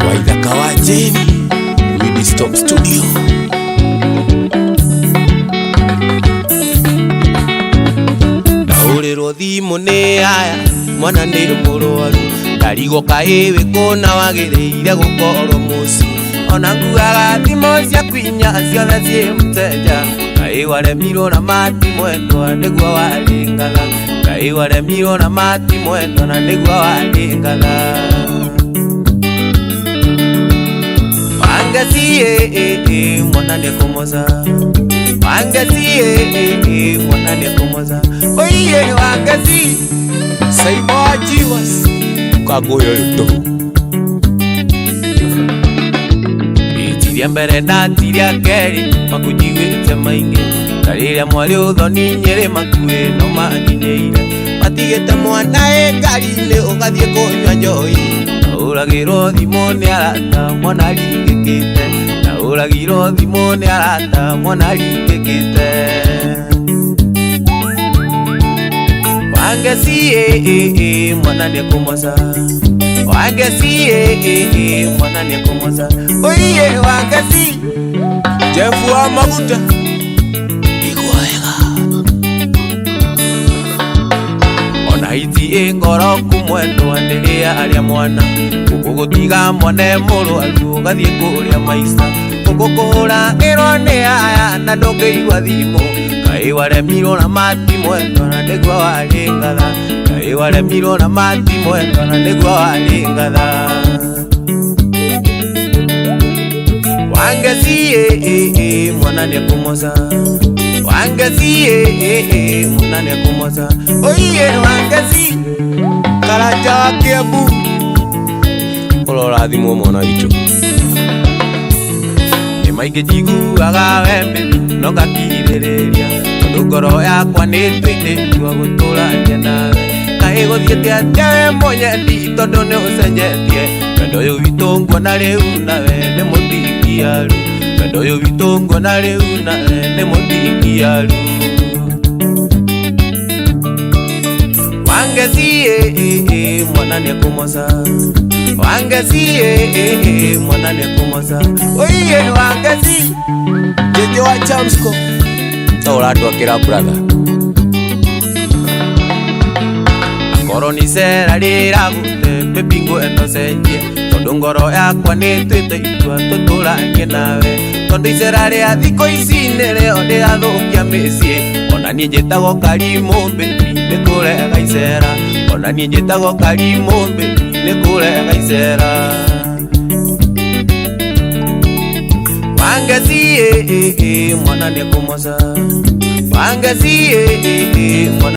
Waithaka wa Jeni Widi Stop Studio. Naurĩrwo thimũ nĩ aya mwana nĩ mũrwaru, ndarigo kaĩwĩ kũna wagĩrĩire gũkorwo mũciĩ, ona nguaga thimũ cia kwinya ciothe ciĩ mũteja. Ngai waremirwo na mati mwendwa nĩguo warĩ ngatha, Ngai waremirwo na mati mwendwa na nĩguo warĩ ngatha. Wangeci mwana nĩekũmoca, Wangeci mwana nĩekũmoca, oiye Wangeci Saiba wa Jiwas kagoyo yuto. Itiria mbere na tiria keri makujigwĩte maingĩ, tarĩrĩa mwarĩ ũthoni Nyeri makuĩ no manginyeire, matigĩte mwana ngari-inĩ ũgathiĩ kũnyua njohi. Naũragĩrwo thimũ nĩ arata mwana ringĩkĩte, naũragĩrwo thimũ nĩ arata mwana ringĩkĩte. Wangeci mwana nĩekũmoca, Wangeci mwana nĩekũmoca, oiye Wangeci Jeff wa maguta iguaega. Ona iti ngoro kumwendwa nĩrĩa arĩa mwana, gũgũtiga mwana mũrwaru ũgathiĩ kũrĩa maica, gũkũhũragĩrwo nĩ aya na ndũngĩigua thimũ. Ngai waremirwo na mati mwendwa na nĩguo warĩ ngatha, Ngai waremirwo na mati mwendwa na nĩguo warĩ ngatha. Wangeci mwana nĩekũmoca, Wangeci mwana nĩekũmoca, oiye Wangeci Karanja wa Kiambu ũrorathimwo mwana witũ. Nĩ maingĩ njiguaga wembe no ngakirĩrĩria, tondũ ngoro yakwa nĩ twĩtĩtua gũtũrania nawe. Kaĩ gũthiĩte atĩa we mũnyendi tondũ nĩ ũcenjetie, wendo ũyũ witũ nguona rĩu nawe nĩ mũtingiaru, wendo ũyũ witũ nguona rĩu nawe nĩ mũtingiaru. Wangeci mwana nĩekũmoca, Wangeci mwana nĩekũmoca, oiye Wangeci Jeje wa Chamsco ũratwakĩra brother. Akorwo nĩ icera rĩragũte baby ngwenda cenjie, tondũ ngoro yakwa nĩ twĩte itua tũtũranie nawe, tondũ icera rĩa thikũ ici nĩrĩo rĩrathũkia mĩciĩ. Ona niĩ njĩtagwo Karimũ baby nĩkũrega icera, ona niĩ njĩtagwo Karimũ baby nĩkũrega icera. Wangeci mwana nĩekũmoca, Wangeci mwana